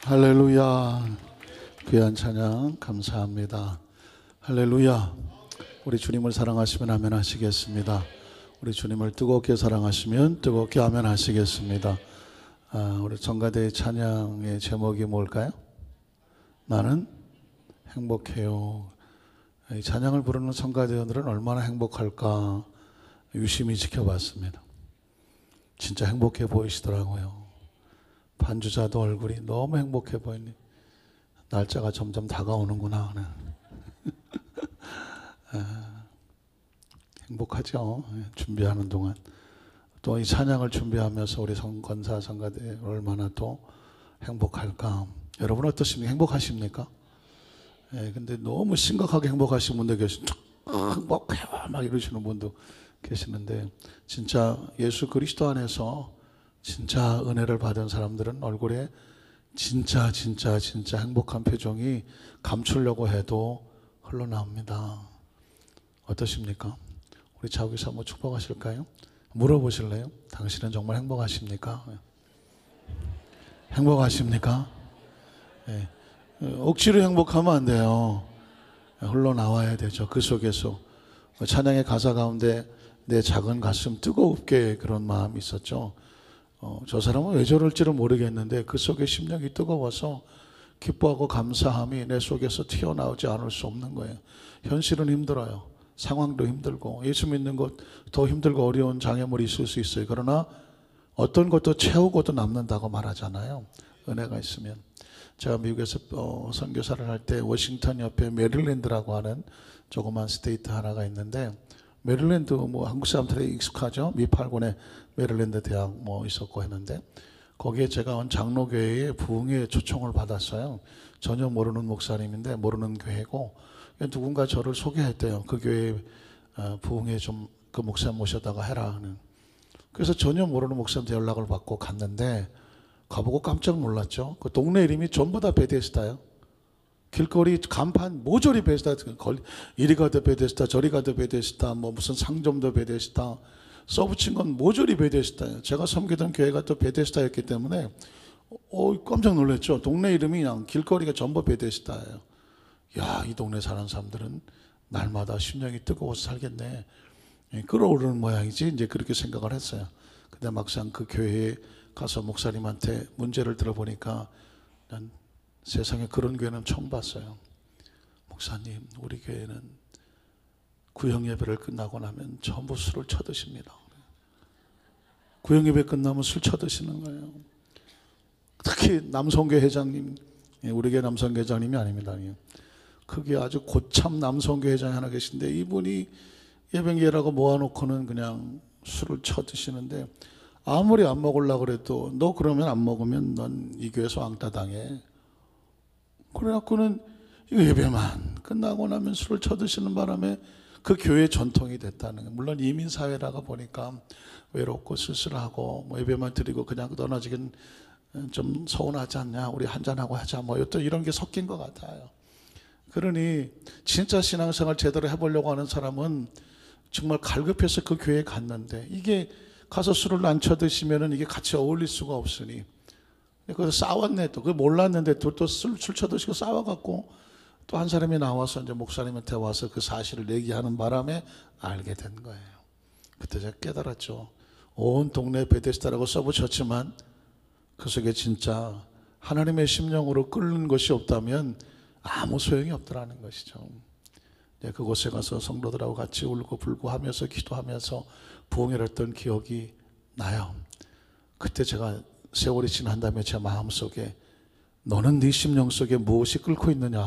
할렐루야. 귀한 찬양 감사합니다. 할렐루야. 우리 주님을 사랑하시면 아멘 하시겠습니다. 우리 주님을 뜨겁게 사랑하시면 뜨겁게 아멘 하시겠습니다. 우리 성가대의 찬양의 제목이 뭘까요? 나는 행복해요. 이 찬양을 부르는 성가대원들은 얼마나 행복할까 유심히 지켜봤습니다. 진짜 행복해 보이시더라고요. 반주자도 얼굴이 너무 행복해 보이니 날짜가 점점 다가오는구나. 행복하죠. 준비하는 동안 또 이 찬양을 준비하면서 우리 권사 성가대 얼마나 또 행복할까. 여러분 어떠십니까? 행복하십니까? 근데 너무 심각하게 행복하신 분도 계시고 행복해요 막 이러시는 분도 계시는데, 진짜 예수 그리스도 안에서 진짜 은혜를 받은 사람들은 얼굴에 진짜 행복한 표정이 감추려고 해도 흘러나옵니다. 어떠십니까? 우리 자우기사 한번 축복하실까요? 물어보실래요? 당신은 정말 행복하십니까? 행복하십니까? 네. 억지로 행복하면 안 돼요. 흘러나와야 되죠. 그 속에서 찬양의 가사 가운데 내 작은 가슴 뜨겁게 그런 마음이 있었죠. 저 사람은 왜 저럴지를 모르겠는데 그 속에 심령이 뜨거워서 기뻐하고 감사함이 내 속에서 튀어나오지 않을 수 없는 거예요. 현실은 힘들어요. 상황도 힘들고 예수 믿는 것 더 힘들고 어려운 장애물이 있을 수 있어요. 그러나 어떤 것도 채우고도 남는다고 말하잖아요. 은혜가 있으면. 제가 미국에서 선교사를 할 때 워싱턴 옆에 메릴랜드라고 하는 조그만 스테이트 하나가 있는데, 메릴랜드 뭐 한국 사람들이 익숙하죠. 미8군에 메릴랜드 대학 뭐 있었고 했는데, 거기에 제가 온 장로교회에 부흥회 초청을 받았어요. 전혀 모르는 목사님인데 모르는 교회고, 누군가 저를 소개했대요. 그 교회 부흥회 좀 그 목사 모셔다가 해라 하는. 그래서 전혀 모르는 목사한테 연락을 받고 갔는데 가보고 깜짝 놀랐죠. 그 동네 이름이 전부 다 베데스다예요. 길거리 간판 모조리 베데스다. 이리 가도 베데스다, 저리 가도 베데스다, 뭐 무슨 상점도 베데스다, 써붙인 건 모조리 베데스다예요. 제가 섬기던 교회가 또 베데스다였기 때문에 깜짝 놀랐죠. 동네 이름이 그냥 길거리가 전부 베데스다예요. 야, 이 동네 사는 사람들은 날마다 심령이 뜨거워서 살겠네. 끓어오르는 모양이지. 이제 그렇게 생각을 했어요. 근데 막상 그 교회에 가서 목사님한테 문제를 들어보니까 난 세상에 그런 교회는 처음 봤어요. 목사님, 우리 교회는 구역 예배를 끝나고 나면 전부 술을 쳐드십니다. 구역 예배 끝나면 술 쳐드시는 거예요. 특히 남성교회 회장님, 우리 교회 남성교회 회장님이 아닙니다. 그게 아주 고참 남성교회 회장이 하나 계신데, 이분이 예배기회라고 모아놓고는 그냥 술을 쳐드시는데, 아무리 안 먹으려고 그래도 너 그러면 안 먹으면 넌 이 교회에서 왕따 당해. 그래갖고는 예배만 끝나고 나면 술을 쳐드시는 바람에 그 교회의 전통이 됐다는 거예요. 물론 이민사회라가 보니까 외롭고 쓸쓸하고 뭐 예배만 드리고 그냥 떠나지긴 좀 서운하지 않냐, 우리 한잔하고 하자, 뭐 또 이런 게 섞인 것 같아요. 그러니 진짜 신앙생활 제대로 해보려고 하는 사람은 정말 갈급해서 그 교회에 갔는데, 이게 가서 술을 안 쳐드시면은 이게 같이 어울릴 수가 없으니, 그래서 싸웠네. 또 그 몰랐는데 또 술 쳐드시고 싸워갖고 또 한 사람이 나와서 이제 목사님한테 와서 그 사실을 얘기하는 바람에 알게 된 거예요. 그때 제가 깨달았죠. 온 동네 베데스다라고 써붙였지만 그 속에 진짜 하나님의 심령으로 끓는 것이 없다면 아무 소용이 없더라는 것이죠. 그곳에 가서 성도들하고 같이 울고 불고 하면서 기도하면서 부흥회를 했던 기억이 나요. 그때 제가 세월이 지난 다음에 제 마음속에 너는 네 심령 속에 무엇이 끓고 있느냐,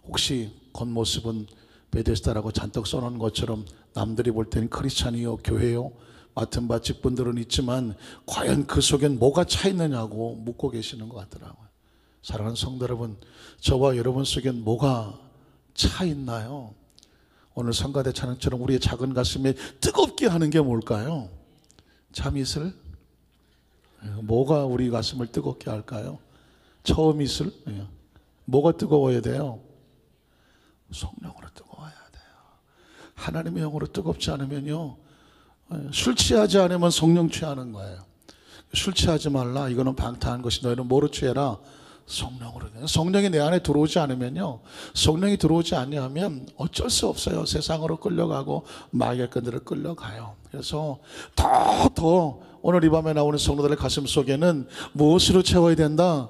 혹시 겉모습은 베데스다라고 잔뜩 써놓은 것처럼 남들이 볼 때는 크리스찬이요, 교회요, 맡은 바 직분들은 있지만 과연 그 속엔 뭐가 차 있느냐고 묻고 계시는 것 같더라고요. 사랑하는 성도 여러분, 저와 여러분 속엔 뭐가 차 있나요? 오늘 성가대 찬양처럼 우리의 작은 가슴에 뜨겁게 하는 게 뭘까요? 참이슬? 뭐가 우리 가슴을 뜨겁게 할까요? 처음 이슬? 뭐가 뜨거워야 돼요? 성령으로 뜨거워야 돼요. 하나님의 영으로 뜨겁지 않으면요, 술 취하지 않으면 성령 취하는 거예요. 술 취하지 말라, 이거는 방탕한 것이, 너희는 뭐로 취해라? 성령으로. 성령이 내 안에 들어오지 않으면요, 성령이 들어오지 않으면 어쩔 수 없어요. 세상으로 끌려가고 마귀의 끈들을 끌려가요. 그래서 더 오늘 이 밤에 나오는 성도들의 가슴 속에는 무엇으로 채워야 된다?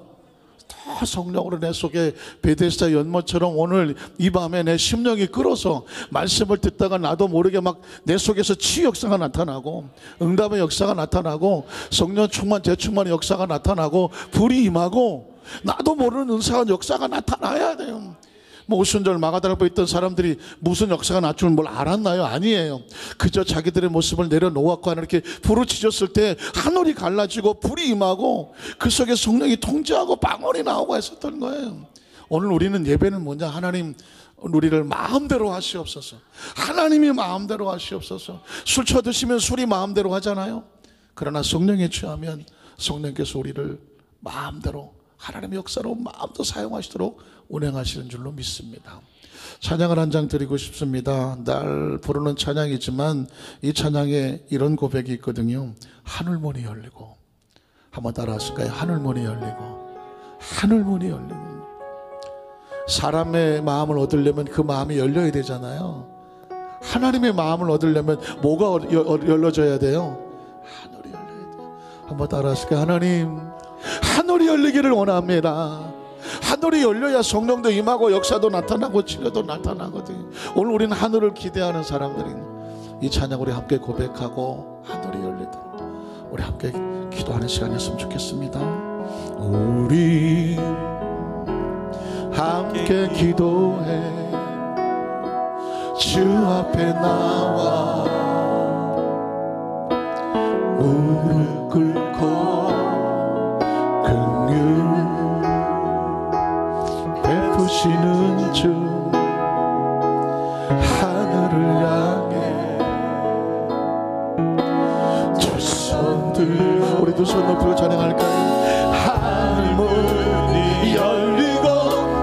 다 성령으로 내 속에 베데스다 연못처럼 오늘 이 밤에 내 심령이 끓어서 말씀을 듣다가 나도 모르게 막 내 속에서 치유 역사가 나타나고, 응답의 역사가 나타나고, 성령 충만 재충만의 역사가 나타나고, 불이 임하고, 나도 모르는 은사와 역사가 나타나야 돼요. 뭐 오순절 마가다락방에 있던 사람들이 무슨 역사가 날 줄 뭘 알았나요? 아니에요. 그저 자기들의 모습을 내려놓았고 이렇게 부르짖었을 때 하늘이 갈라지고 불이 임하고 그 속에 성령이 통제하고 방언이 나오고 했었던 거예요. 오늘 우리는 예배는 뭐냐? 하나님 우리를 마음대로 하시옵소서. 하나님이 마음대로 하시옵소서. 술 쳐드시면 술이 마음대로 하잖아요. 그러나 성령에 취하면 성령께서 우리를 마음대로, 하나님의 역사로 마음도 사용하시도록 운행하시는 줄로 믿습니다. 찬양을 한 장 드리고 싶습니다. 날 부르는 찬양이지만 이 찬양에 이런 고백이 있거든요. 하늘문이 열리고. 한번 따라 하실까요? 하늘문이 열리고. 하늘문이 열리고. 사람의 마음을 얻으려면 그 마음이 열려야 되잖아요. 하나님의 마음을 얻으려면 뭐가 열려져야 돼요? 하늘이 열려야 돼요. 한번 따라 하실까요? 하나님, 하늘이 열리기를 원합니다. 하늘이 열려야 성령도 임하고 역사도 나타나고 치료도 나타나거든요. 오늘 우리는 하늘을 기대하는 사람들인 이 찬양 우리 함께 고백하고 하늘이 열리도록 우리 함께 기도하는 시간이었으면 좋겠습니다. 우리 함께 기도해 주 앞에 나와 무릎 꿇고 베푸시는 주 하늘을 향해 두 손 들고 우리 두 손 높이고 찬양할까요? 하늘문이 열리고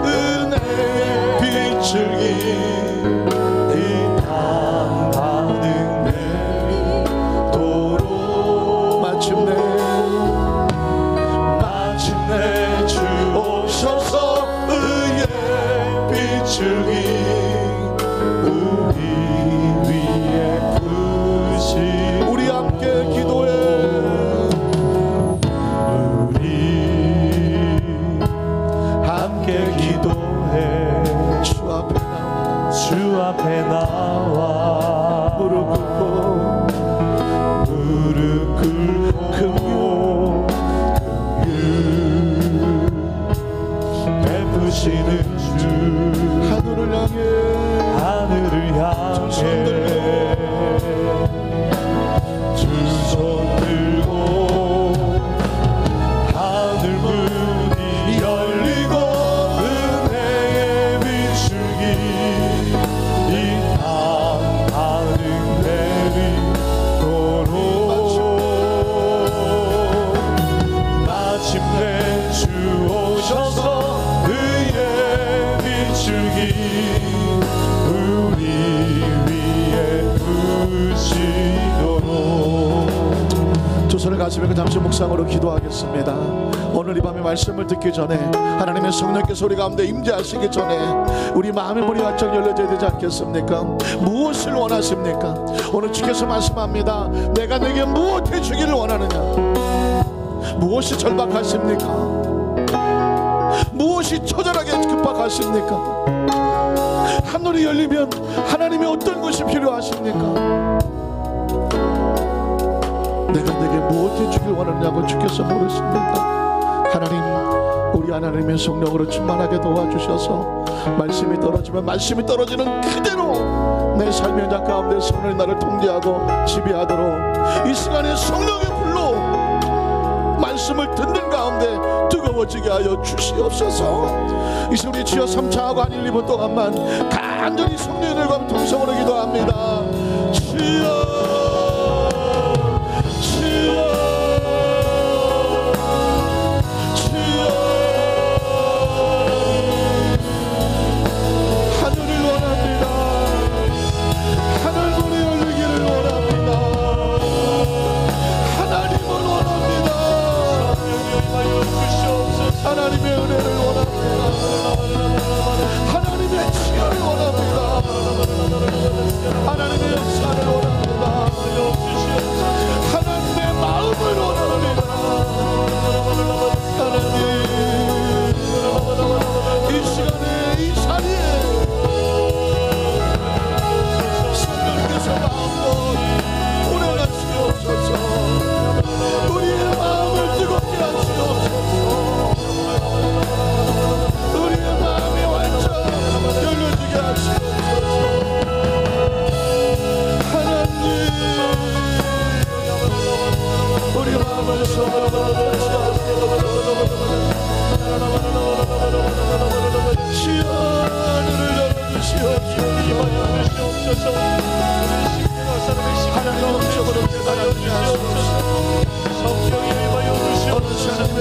은혜의 빛을 이 땅 가득 내리도록 마침내 주 오셔서 빛이 우리 위에 부시 우리 함께 기도해 우리 함께 기도해 주 앞에 나와 무릎 꿇고 긍휼 베푸시는 하늘을 향해 두 손 들고 하늘문이 열리고 은혜의 비추기 이 땅 가득 내리도록 마침내 주 오셔서 의의 비추기 우리 위에 부시도록. 두 손을 가슴에 잠시 묵상으로 기도하겠습니다. 오늘 이 밤에 말씀을 듣기 전에 하나님의 성령께서 우리 가운데 임재하시기 전에 우리 마음의 문이 활짝 열려져야 되지 않겠습니까? 무엇을 원하십니까? 오늘 주께서 말씀합니다. 내가 내게 무엇 해주기를 원하느냐? 무엇이 절박하십니까? 무엇이 처절하게 급박하십니까? 하늘이 열리면 하나님의 어떤 것이 필요하십니까? 내가 내게 무엇 해주길 원하느냐고 주께서 물으십니다. 하나님, 우리 하나님의 성령으로 충만하게 도와주셔서 말씀이 떨어지면 말씀이 떨어지는 그대로 내 삶의 현장 가운데 성령이 나를 통제하고 지배하도록 이 시간에 성령의 불로 말씀을 듣는 가운데 뜨거워지게 하여 주시옵소서. 이 시간 우리 주여 3차하고 한 1, 2분 동안만 간절히 성령들과 통성으로 기도합니다. 주여 하나님을 원합니다.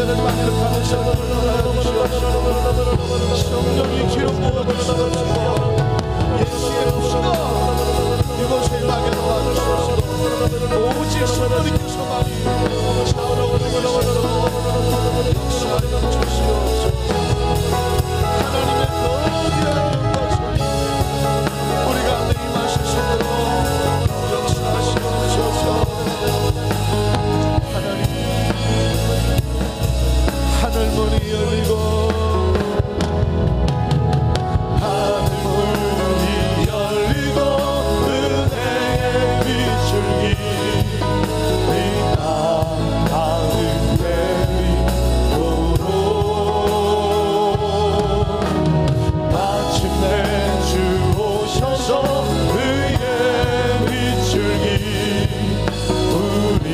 예배를 만족하면서 성령이 기름 부어주시옵소서. 예수의 피가 이곳에 임하게 도와주시옵소서. 오직 성령님께서만이 차오르고 역사하여 주시옵소서. 하나님의 거대한 영광을 우리 가운데 임하실 수 있도록 역사하시옵소서. 하나님, 하늘문이 열리고 하늘문이 열리고 은혜의 비줄기 빛나는 대리도로 마침내 주 오셔서 의의 비줄기 우리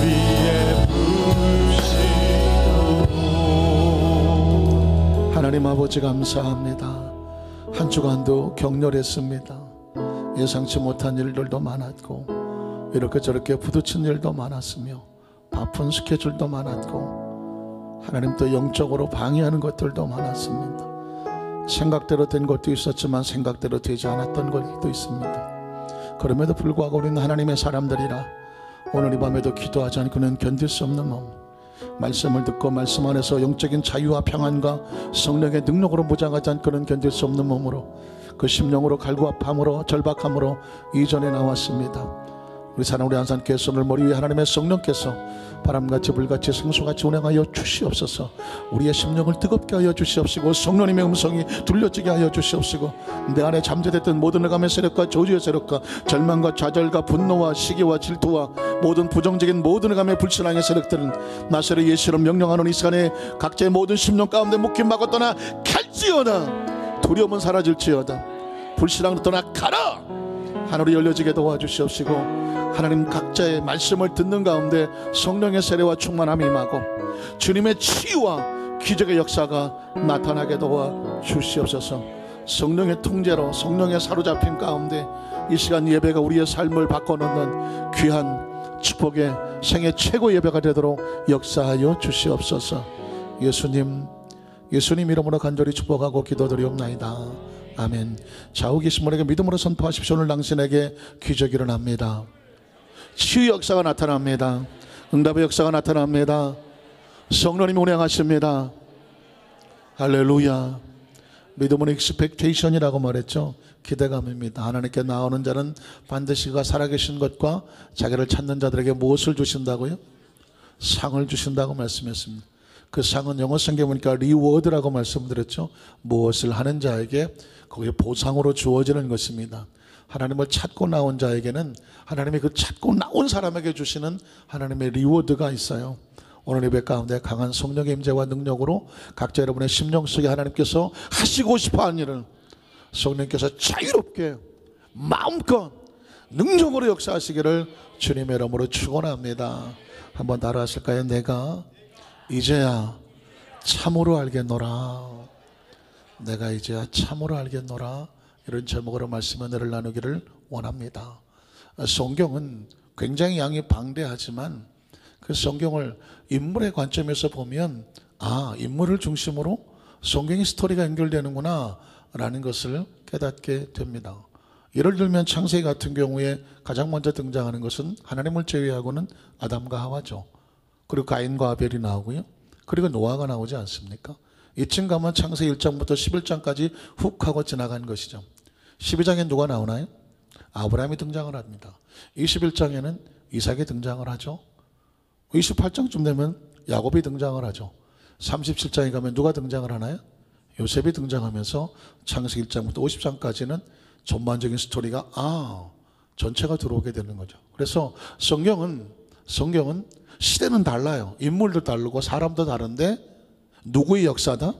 위에 부으시고. 하나님 아버지 감사합니다. 한 주간도 격렬했습니다. 예상치 못한 일들도 많았고 이렇게 저렇게 부딪힌 일도 많았으며 바쁜 스케줄도 많았고 하나님 또 영적으로 방해하는 것들도 많았습니다. 생각대로 된 것도 있었지만 생각대로 되지 않았던 것도 있습니다. 그럼에도 불구하고 우리는 하나님의 사람들이라 오늘 이 밤에도 기도하지 않고는 견딜 수 없는 몸, 말씀을 듣고 말씀 안에서 영적인 자유와 평안과 성령의 능력으로 무장하지 않고는 견딜 수 없는 몸으로 그 심령으로 갈구합함으로 절박함으로 이전에 나왔습니다. 우리 사랑 우리 안산교회 오늘 머리 위에 하나님의 성령께서 바람같이 불같이 생수같이 운행하여 주시옵소서. 우리의 심령을 뜨겁게 하여 주시옵시고 성령님의 음성이 들려지게 하여 주시옵시고 내 안에 잠재됐던 모든 흑암의 세력과 저주의 세력과 절망과 좌절과 분노와 시기와 질투와 모든 부정적인 모든 흑암의 불신앙의 세력들은 나사렛 예수로 명령하는 이 시간에 각자의 모든 심령 가운데 묶임 막고 떠나 갈지어다. 두려움은 사라질지어다. 불신앙으로 떠나 가라. 하늘이 열려지게 도와주시옵시고 하나님 각자의 말씀을 듣는 가운데 성령의 세례와 충만함이 임하고 주님의 치유와 기적의 역사가 나타나게 도와주시옵소서. 성령의 통제로 성령의 사로잡힌 가운데 이 시간 예배가 우리의 삶을 바꿔놓는 귀한 축복의 생애 최고 예배가 되도록 역사하여 주시옵소서. 예수님 이름으로 간절히 축복하고 기도드리옵나이다. 아멘. 좌우 계신 분에게 믿음으로 선포하십시오. 오늘 당신에게 기적이 일어납니다. 치유 역사가 나타납니다. 응답의 역사가 나타납니다. 성령님이 운행하십니다. 할렐루야. 믿음은 익스펙테이션이라고 말했죠. 기대감입니다. 하나님께 나오는 자는 반드시 그가 살아계신 것과 자기를 찾는 자들에게 무엇을 주신다고요? 상을 주신다고 말씀했습니다. 그 상은 영어 성경에 보니까 리워드라고 말씀드렸죠. 무엇을 하는 자에게 거기에 보상으로 주어지는 것입니다. 하나님을 찾고 나온 자에게는 하나님이 그 찾고 나온 사람에게 주시는 하나님의 리워드가 있어요. 오늘 예배 가운데 강한 성령의 임재와 능력으로 각자 여러분의 심령 속에 하나님께서 하시고 싶어하는 일을 성령께서 자유롭게 마음껏 능력으로 역사하시기를 주님의 이름으로 축원합니다. 한번 따라 하실까요? 내가 이제야 참으로 알겠노라. 내가 이제야 참으로 알겠노라. 이런 제목으로 말씀의 은혜를 나누기를 원합니다. 성경은 굉장히 양이 방대하지만 그 성경을 인물의 관점에서 보면 인물을 중심으로 성경의 스토리가 연결되는구나 라는 것을 깨닫게 됩니다. 예를 들면 창세기 같은 경우에 가장 먼저 등장하는 것은 하나님을 제외하고는 아담과 하와죠. 그리고 가인과 아벨이 나오고요. 그리고 노아가 나오지 않습니까? 이쯤 가면 창세기 1장부터 11장까지 훅 하고 지나간 것이죠. 12장에 누가 나오나요? 아브라함이 등장을 합니다. 21장에는 이삭이 등장을 하죠. 28장쯤 되면 야곱이 등장을 하죠. 37장에 가면 누가 등장을 하나요? 요셉이 등장하면서 창세기 1장부터 50장까지는 전반적인 스토리가 전체가 들어오게 되는 거죠. 그래서 성경은 시대는 달라요. 인물도 다르고 사람도 다른데 누구의 역사다?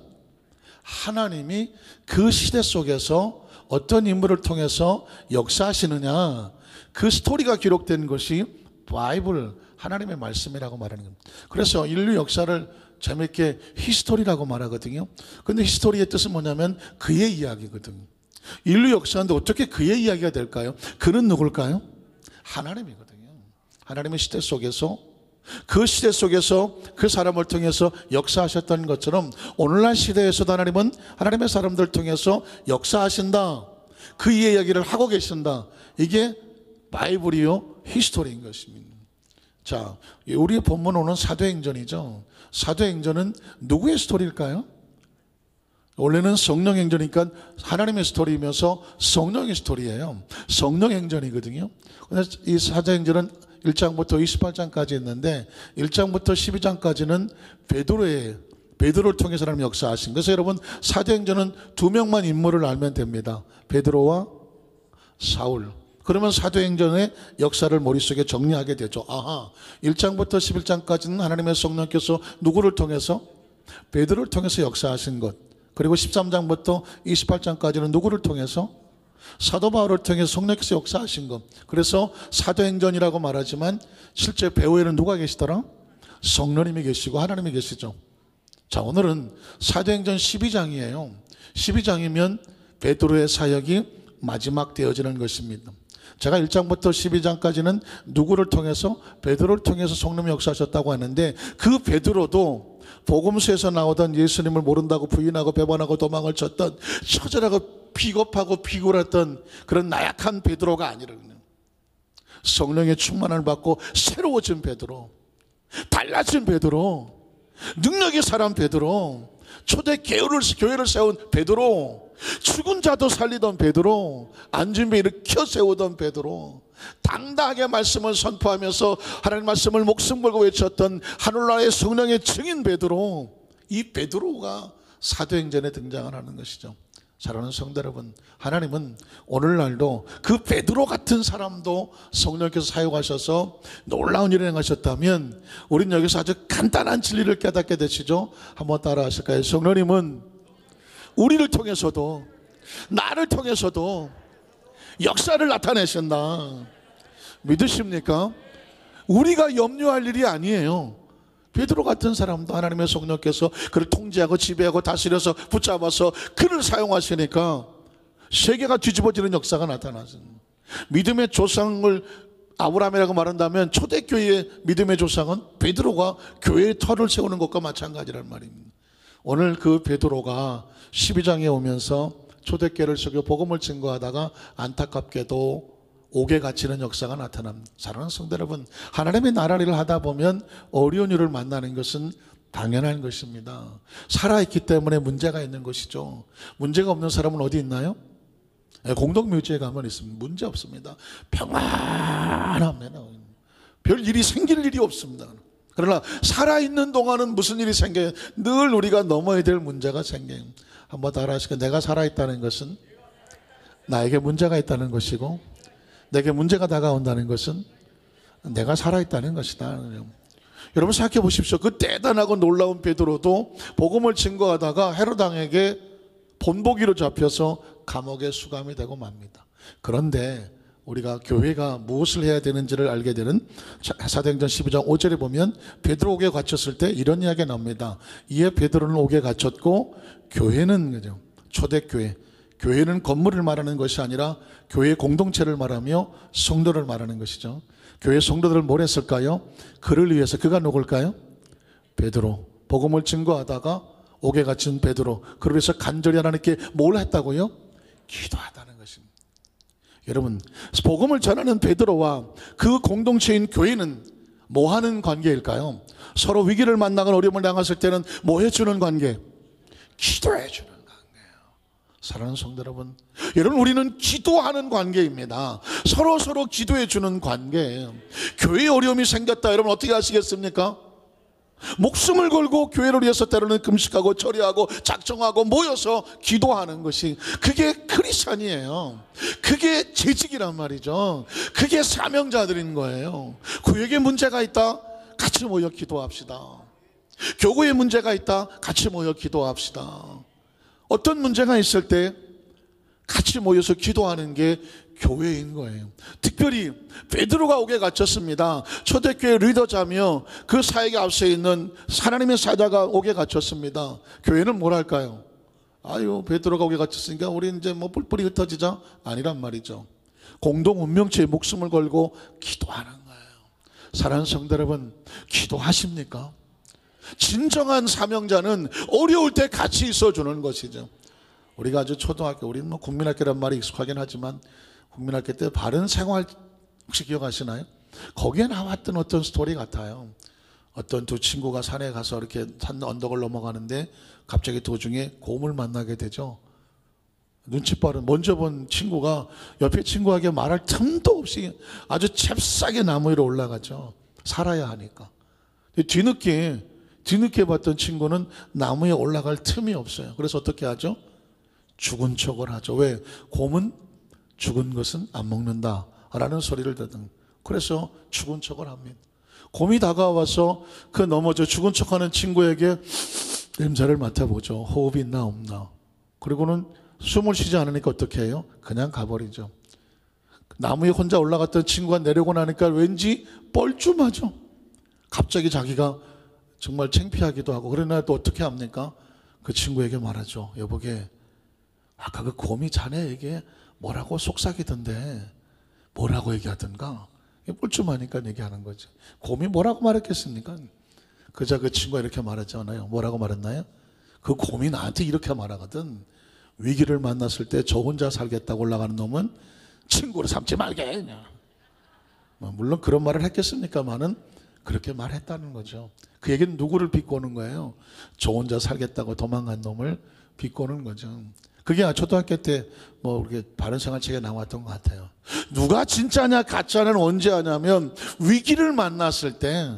하나님이 그 시대 속에서 어떤 인물을 통해서 역사하시느냐, 그 스토리가 기록된 것이 바이블, 하나님의 말씀이라고 말하는 겁니다. 그래서 인류 역사를 재밌게 히스토리라고 말하거든요. 근데 히스토리의 뜻은 뭐냐면 그의 이야기거든요. 인류 역사인데 어떻게 그의 이야기가 될까요? 그는 누굴까요? 하나님이거든요. 하나님의 시대 속에서 그 시대 속에서 그 사람을 통해서 역사하셨던 것처럼 오늘날 시대에서도 하나님은 하나님의 사람들을 통해서 역사하신다. 그 이야기를 하고 계신다. 이게 바이블이요 히스토리인 것입니다. 자, 우리 본문 오는 사도행전이죠. 사도행전은 누구의 스토리일까요? 원래는 성령행전이니까 하나님의 스토리이면서 성령의 스토리예요. 성령행전이거든요. 이 사도행전은 1장부터 28장까지 있는데 1장부터 12장까지는 베드로를 통해서 하나님 역사하신. 그래서 여러분 사도행전은 두 명만 인물을 알면 됩니다. 베드로와 사울. 그러면 사도행전의 역사를 머릿속에 정리하게 되죠. 아하, 1장부터 11장까지는 하나님의 성령께서 누구를 통해서? 베드로를 통해서 역사하신 것. 그리고 13장부터 28장까지는 누구를 통해서? 사도 바울을 통해서 성령께서 역사하신 것. 그래서 사도행전이라고 말하지만 실제 배후에는 누가 계시더라? 성령님이 계시고 하나님이 계시죠. 자, 오늘은 사도행전 12장이에요 12장이면 베드로의 사역이 마지막 되어지는 것입니다. 제가 1장부터 12장까지는 누구를 통해서? 베드로를 통해서 성령이 역사하셨다고 하는데 그 베드로도 복음서에서 나오던 예수님을 모른다고 부인하고 배반하고 도망을 쳤던 처절하고 비겁하고 비굴했던 그런 나약한 베드로가 아니라 성령의 충만함을 받고 새로워진 베드로, 달라진 베드로, 능력의 사람 베드로, 초대 교회를 세운 베드로, 죽은 자도 살리던 베드로, 앉은 배 일으켜 세우던 베드로, 당당하게 말씀을 선포하면서 하나님 말씀을 목숨 걸고 외쳤던 하늘나라의 성령의 증인 베드로, 이 베드로가 사도행전에 등장을 하는 것이죠. 사랑하는 성도 여러분, 하나님은 오늘날도 그 베드로 같은 사람도 성령께서 사용하셔서 놀라운 일을 행하셨다면 우린 여기서 아주 간단한 진리를 깨닫게 되시죠. 한번 따라 하실까요? 성령님은 우리를 통해서도, 나를 통해서도 역사를 나타내신다. 믿으십니까? 우리가 염려할 일이 아니에요. 베드로 같은 사람도 하나님의 성령께서 그를 통제하고 지배하고 다스려서 붙잡아서 그를 사용하시니까 세계가 뒤집어지는 역사가 나타나습니다. 믿음의 조상을 아브라함이라고 말한다면 초대교회의 믿음의 조상은 베드로가 교회의 터를 세우는 것과 마찬가지란 말입니다. 오늘 그 베드로가 12장에 오면서 초대교회를 세우고 복음을 증거하다가 안타깝게도 옥에 갇히는 역사가 나타납니다. 사랑하는 성도 여러분, 하나님의 나라 일을 하다 보면 어려운 일을 만나는 것은 당연한 것입니다. 살아있기 때문에 문제가 있는 것이죠. 문제가 없는 사람은 어디 있나요? 공동묘지에 가면 있습니다. 문제 없습니다. 평안합니다. 별 일이 생길 일이 없습니다. 그러나 살아있는 동안은 무슨 일이 생겨요? 늘 우리가 넘어야 될 문제가 생겨요. 한번 따라 하시고, 내가 살아있다는 것은 나에게 문제가 있다는 것이고 내게 문제가 다가온다는 것은 내가 살아있다는 것이다. 여러분 생각해 보십시오. 그 대단하고 놀라운 베드로도 복음을 증거하다가 헤로당에게 본보기로 잡혀서 감옥에 수감이 되고 맙니다. 그런데 우리가 교회가 무엇을 해야 되는지를 알게 되는 사도행전 12장 5절에 보면 베드로 옥에 갇혔을 때 이런 이야기가 나옵니다. 이에 베드로는 옥에 갇혔고 교회는, 그죠, 초대교회, 교회는 건물을 말하는 것이 아니라 교회 공동체를 말하며 성도를 말하는 것이죠. 교회 성도들을 뭘 했을까요? 그를 위해서, 그가 누굴까요? 베드로, 복음을 증거하다가 옥에 갇힌 베드로, 그를 위해서 간절히 하나님께 뭘 했다고요? 기도하다는 것입니다. 여러분, 복음을 전하는 베드로와 그 공동체인 교회는 뭐 하는 관계일까요? 서로 위기를 만나거나 어려움을 당했을 때는 뭐 해주는 관계? 기도해주는. 사랑하는 성도 여러분, 우리는 기도하는 관계입니다. 서로 기도해 주는 관계예요. 교회에 어려움이 생겼다, 여러분 어떻게 하시겠습니까? 목숨을 걸고 교회를 위해서 때로는 금식하고 철회하고 작정하고 모여서 기도하는 것이, 그게 크리스찬이에요. 그게 재직이란 말이죠. 그게 사명자들인 거예요. 구역에 문제가 있다, 같이 모여 기도합시다. 교구에 문제가 있다, 같이 모여 기도합시다. 어떤 문제가 있을 때 같이 모여서 기도하는 게 교회인 거예요. 특별히 베드로가 옥에 갇혔습니다. 초대교회 리더자며 그 사역에 앞서 있는 하나님의 사자가 옥에 갇혔습니다. 교회는 뭘 할까요? 아유, 베드로가 옥에 갇혔으니까 우리 이제 뭐 뿔뿔이 흩어지자? 아니란 말이죠. 공동 운명체에 목숨을 걸고 기도하는 거예요. 사랑하는 성도 여러분, 기도하십니까? 진정한 사명자는 어려울 때 같이 있어주는 것이죠. 우리가 아주 초등학교, 우리는 뭐 국민학교란 말이 익숙하긴 하지만 국민학교 때 바른 생활 혹시 기억하시나요? 거기에 나왔던 어떤 스토리 같아요. 어떤 두 친구가 산에 가서 이렇게 산 언덕을 넘어가는데 갑자기 도중에 곰을 만나게 되죠. 눈치 빠른 먼저 본 친구가 옆에 친구에게 말할 틈도 없이 아주 잽싸게 나무 위로 올라가죠. 살아야 하니까. 뒤늦게 봤던 친구는 나무에 올라갈 틈이 없어요. 그래서 어떻게 하죠? 죽은 척을 하죠. 왜? 곰은 죽은 것은 안 먹는다 라는 소리를 듣는. 그래서 죽은 척을 합니다. 곰이 다가와서 그 넘어져 죽은 척하는 친구에게 냄새를 맡아보죠. 호흡이 있나 없나. 그리고는 숨을 쉬지 않으니까 어떻게 해요? 그냥 가버리죠. 나무에 혼자 올라갔던 친구가 내려오고 나니까 왠지 뻘쭘하죠. 갑자기 자기가 정말 창피하기도 하고. 그러나 또 어떻게 합니까? 그 친구에게 말하죠. 여보게, 아까 그 곰이 자네에게 뭐라고 속삭이던데 뭐라고 얘기하던가. 뻘쭘하니까 얘기하는 거죠. 곰이 뭐라고 말했겠습니까? 그저 그 친구가 이렇게 말하잖아요. 뭐라고 말했나요? 그 곰이 나한테 이렇게 말하거든. 위기를 만났을 때 저 혼자 살겠다고 올라가는 놈은 친구로 삼지 말게. 그냥. 물론 그런 말을 했겠습니까만은 그렇게 말했다는 거죠. 그 얘기는 누구를 비꼬는 거예요? 저 혼자 살겠다고 도망간 놈을 비꼬는 거죠. 그게 초등학교 때 뭐 이렇게 바른생활책에 나왔던 것 같아요. 누가 진짜냐 가짜냐는 언제 하냐면 위기를 만났을 때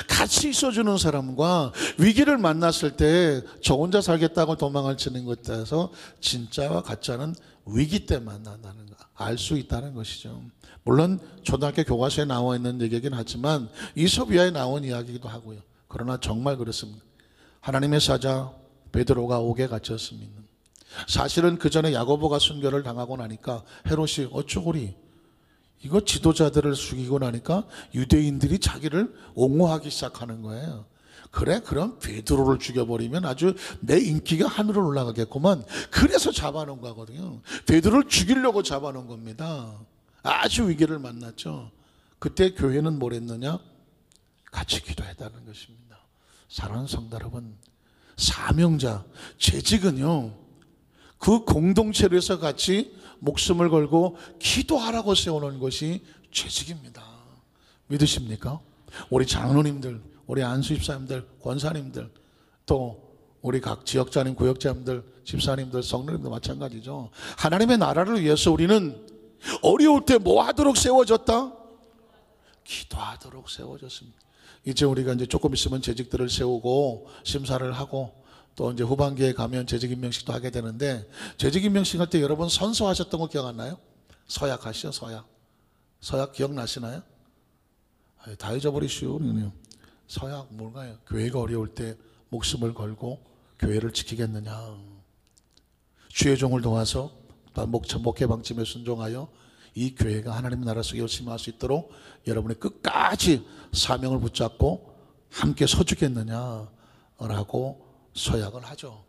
같이 있어주는 사람과 위기를 만났을 때 저 혼자 살겠다고 도망을 치는 것에서 진짜와 가짜는 위기 때 만난다는 거 알 수 있다는 것이죠. 물론 초등학교 교과서에 나와 있는 얘기긴 하지만 이솝이하에 나온 이야기이기도 하고요. 그러나 정말 그렇습니다. 하나님의 사자 베드로가 옥에 갇혔습니다. 사실은 그 전에 야고보가 순교를 당하고 나니까 헤롯이 어쩌고리 이거 지도자들을 죽이고 나니까 유대인들이 자기를 옹호하기 시작하는 거예요. 그래, 그럼 베드로를 죽여버리면 아주 내 인기가 하늘로 올라가겠구만. 그래서 잡아놓은 거거든요. 베드로를 죽이려고 잡아놓은 겁니다. 아주 위기를 만났죠. 그때 교회는 뭘 했느냐? 같이 기도했다는 것입니다. 사랑하는 성도 여러분, 사명자, 재직은요, 그 공동체에서 같이 목숨을 걸고 기도하라고 세우는 것이 재직입니다. 믿으십니까? 우리 장로님들, 우리 안수집사님들, 권사님들, 또 우리 각 지역자님, 구역자님들, 집사님들, 성도님들 마찬가지죠. 하나님의 나라를 위해서 우리는 어려울 때 뭐 하도록 세워졌다? 기도하도록 세워졌습니다. 이제 우리가 이제 조금 있으면 재직들을 세우고 심사를 하고 또 이제 후반기에 가면 재직 임명식도 하게 되는데, 재직 임명식 할 때 여러분 선서하셨던 거 기억 안 나요? 서약 하시죠, 서약. 서약 기억나시나요? 다 잊어버리시오. 서약 뭘까요? 교회가 어려울 때 목숨을 걸고 교회를 지키겠느냐. 주의 종을 도와서 목회 방침에 순종하여 이 교회가 하나님의 나라 속에 열심히 할 수 있도록 여러분이 끝까지 사명을 붙잡고 함께 서주겠느냐라고 서약을 하죠.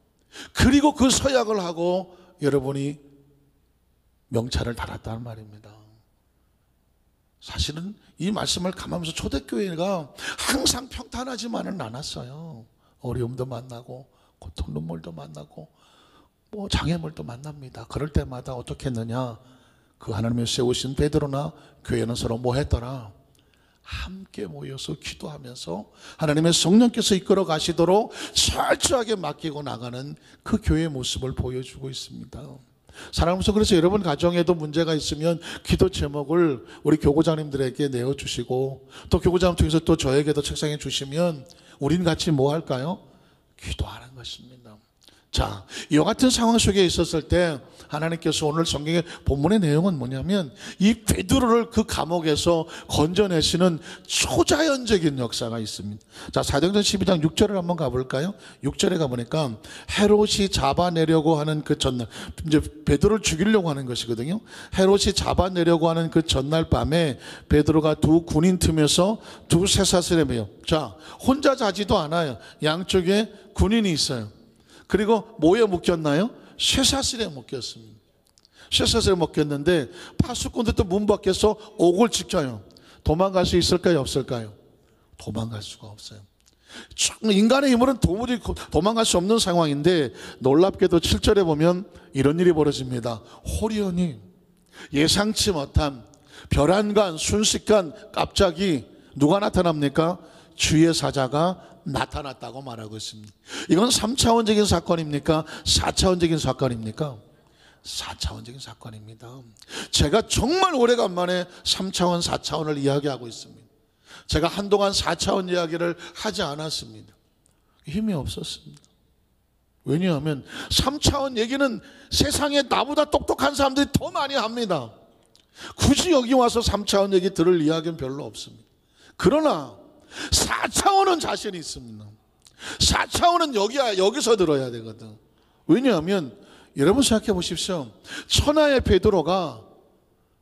그리고 그 서약을 하고 여러분이 명찰을 달았다는 말입니다. 사실은 이 말씀을 감하면서 초대교회가 항상 평탄하지만은 않았어요. 어려움도 만나고 고통 눈물도 만나고 뭐 장애물도 만납니다. 그럴 때마다 어떻게 했느냐? 그 하나님이 세우신 베드로나 교회는 서로 뭐 했더라? 함께 모여서 기도하면서 하나님의 성령께서 이끌어 가시도록 철저하게 맡기고 나가는 그 교회의 모습을 보여주고 있습니다. 사랑하면서 그래서 여러분 가정에도 문제가 있으면 기도 제목을 우리 교구장님들에게 내어주시고 또 교구장님 통해서 또 저에게도 책상에 주시면 우린 같이 뭐 할까요? 기도하는 것입니다. 자, 이와 같은 상황 속에 있었을 때 하나님께서 오늘 성경의 본문의 내용은 뭐냐면 이 베드로를 그 감옥에서 건져내시는 초자연적인 역사가 있습니다. 자, 사도행전 12장 6절을 한번 가볼까요? 6절에 가보니까 헤롯이 잡아내려고 하는 그 전날, 이제 베드로를 죽이려고 하는 것이거든요. 헤롯이 잡아내려고 하는 그 전날 밤에 베드로가 두 군인 틈에서 두 쇠사슬에 매여. 자, 혼자 자지도 않아요. 양쪽에 군인이 있어요. 그리고 뭐에 묶였나요? 쇠사슬에 묶였습니다. 쇠사슬에 묶였는데 파수꾼들도 문 밖에서 옥을 지켜요. 도망갈 수 있을까요? 없을까요? 도망갈 수가 없어요. 인간의 힘으로는 도무지 도망갈 수 없는 상황인데, 놀랍게도 7절에 보면 이런 일이 벌어집니다. 호련히 예상치 못한 별안간, 순식간 갑자기 누가 나타납니까? 주의 사자가 나타났다고 말하고 있습니다. 이건 3차원적인 사건입니까? 4차원적인 사건입니까? 4차원적인 사건입니다. 제가 정말 오래간만에 3차원, 4차원을 이야기하고 있습니다. 제가 한동안 4차원 이야기를 하지 않았습니다. 힘이 없었습니다. 왜냐하면 3차원 얘기는 세상에 나보다 똑똑한 사람들이 더 많이 합니다. 굳이 여기 와서 3차원 얘기 들을 이야기는 별로 없습니다. 그러나 4차원은 자신이 있습니다. 4차원은 여기서 들어야 되거든. 왜냐하면 여러분 생각해 보십시오. 천하의 베드로가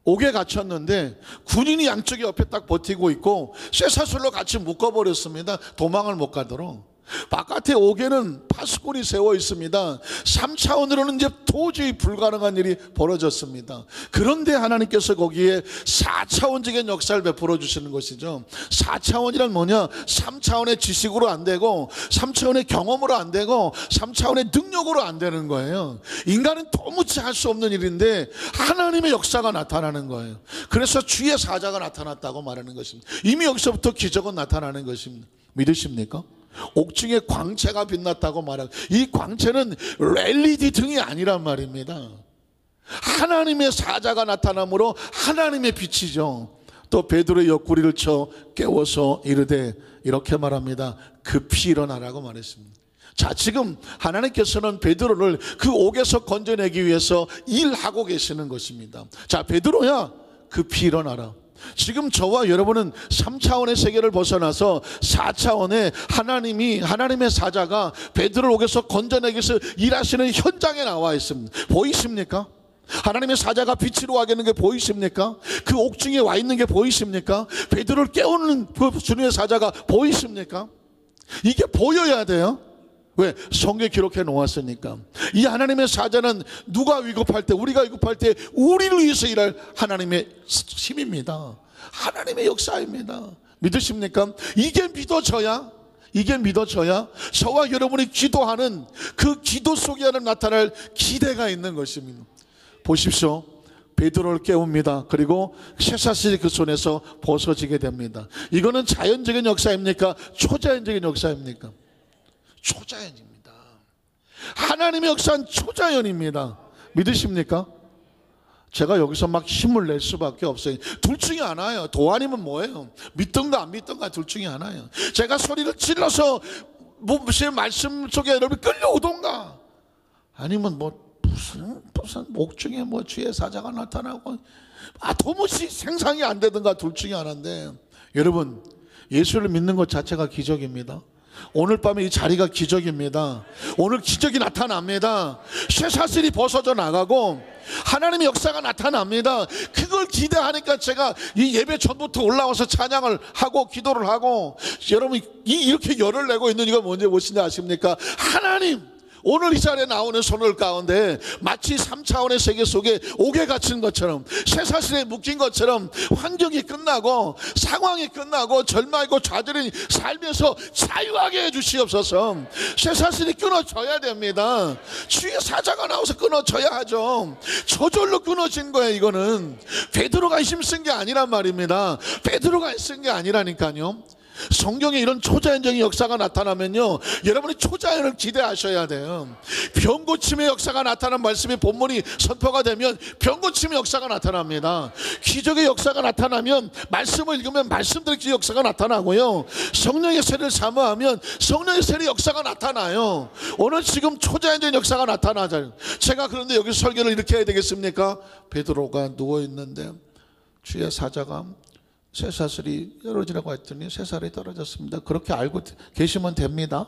옥에 갇혔는데 군인이 양쪽에 옆에 딱 버티고 있고 쇠사슬로 같이 묶어버렸습니다. 도망을 못 가도록. 바깥에 옥에는 파수꾼이 세워 있습니다. 3차원으로는 이제 도저히 불가능한 일이 벌어졌습니다. 그런데 하나님께서 거기에 4차원적인 역사를 베풀어 주시는 것이죠. 4차원이란 뭐냐? 3차원의 지식으로 안 되고 3차원의 경험으로 안 되고 3차원의 능력으로 안 되는 거예요. 인간은 도무지 할 수 없는 일인데 하나님의 역사가 나타나는 거예요. 그래서 주의 사자가 나타났다고 말하는 것입니다. 이미 여기서부터 기적은 나타나는 것입니다. 믿으십니까? 옥중에 광채가 빛났다고 말하고, 이 광채는 LED 등이 아니란 말입니다. 하나님의 사자가 나타남으로 하나님의 빛이죠. 또 베드로의 옆구리를 쳐 깨워서 이르되, 이렇게 말합니다. 급히 일어나라고 말했습니다. 자, 지금 하나님께서는 베드로를 그 옥에서 건져내기 위해서 일하고 계시는 것입니다. 자, 베드로야, 급히 일어나라. 지금 저와 여러분은 3차원의 세계를 벗어나서 4차원의 하나님의 사자가 베드로를 옥에서 건져내기 위해서 일하시는 현장에 나와 있습니다. 보이십니까? 하나님의 사자가 빛으로 와 있는 게 보이십니까? 그 옥중에 와 있는 게 보이십니까? 베드로를 깨우는 그 주님의 사자가 보이십니까? 이게 보여야 돼요. 왜? 성경에 기록해 놓았으니까. 이 하나님의 사자는 누가 위급할 때, 우리가 위급할 때 우리를 위해서 일할 하나님의 힘입니다. 하나님의 역사입니다. 믿으십니까? 이게 믿어져야 저와 여러분이 기도하는 그 기도 속에 나타날 기대가 있는 것입니다. 보십시오. 베드로를 깨웁니다. 그리고 쇠사슬이 그 손에서 벗어지게 됩니다. 이거는 자연적인 역사입니까? 초자연적인 역사입니까? 초자연입니다. 하나님의 역사는 초자연입니다. 믿으십니까? 제가 여기서 막 힘을 낼 수밖에 없어요. 둘 중에 하나예요. 도 아니면 뭐예요? 믿든가 안 믿든가 둘 중에 하나예요. 제가 소리를 질러서 무슨 말씀 속에 여러분이 끌려오던가, 아니면 무슨 옥중에 주의 사자가 나타나고 도무지 생상이 안 되든가 둘 중에 하나인데, 여러분, 예수를 믿는 것 자체가 기적입니다. 오늘 밤에 이 자리가 기적입니다. 오늘 기적이 나타납니다. 쇠사슬이 벗어져 나가고 하나님의 역사가 나타납니다. 그걸 기대하니까 제가 이 예배 전부터 올라와서 찬양을 하고 기도를 하고, 여러분 이렇게 열을 내고 있는 이거 뭔지 무엇인지 아십니까? 하나님, 오늘 이 자리에 나오는 손을 가운데 마치 3차원의 세계 속에 옥에 갇힌 것처럼, 쇠사슬에 묶인 것처럼 환경이 끝나고 상황이 끝나고 절망이고 좌절인 삶에서 자유하게 해주시옵소서. 쇠사슬이 끊어져야 됩니다. 주의 사자가 나와서 끊어져야 하죠. 저절로 끊어진 거예요. 이거는 베드로가 힘쓴 게 아니란 말입니다. 베드로가 힘쓴 게 아니라니까요. 성경에 이런 초자연적인 역사가 나타나면요, 여러분이 초자연을 기대하셔야 돼요. 병고침의 역사가 나타난 말씀이 본문이 선포가 되면 병고침의 역사가 나타납니다. 기적의 역사가 나타나면 말씀을 읽으면 말씀들의 역사가 나타나고요, 성령의 세를 사모하면 성령의 세의 역사가 나타나요. 오늘 지금 초자연적인 역사가 나타나잖아요. 제가 그런데 여기 설교를 이렇게 해야 되겠습니까? 베드로가 누워있는데 주의 사자가 쇠사슬이 떨어지라고 했더니 쇠사슬이 떨어졌습니다. 그렇게 알고 계시면 됩니다.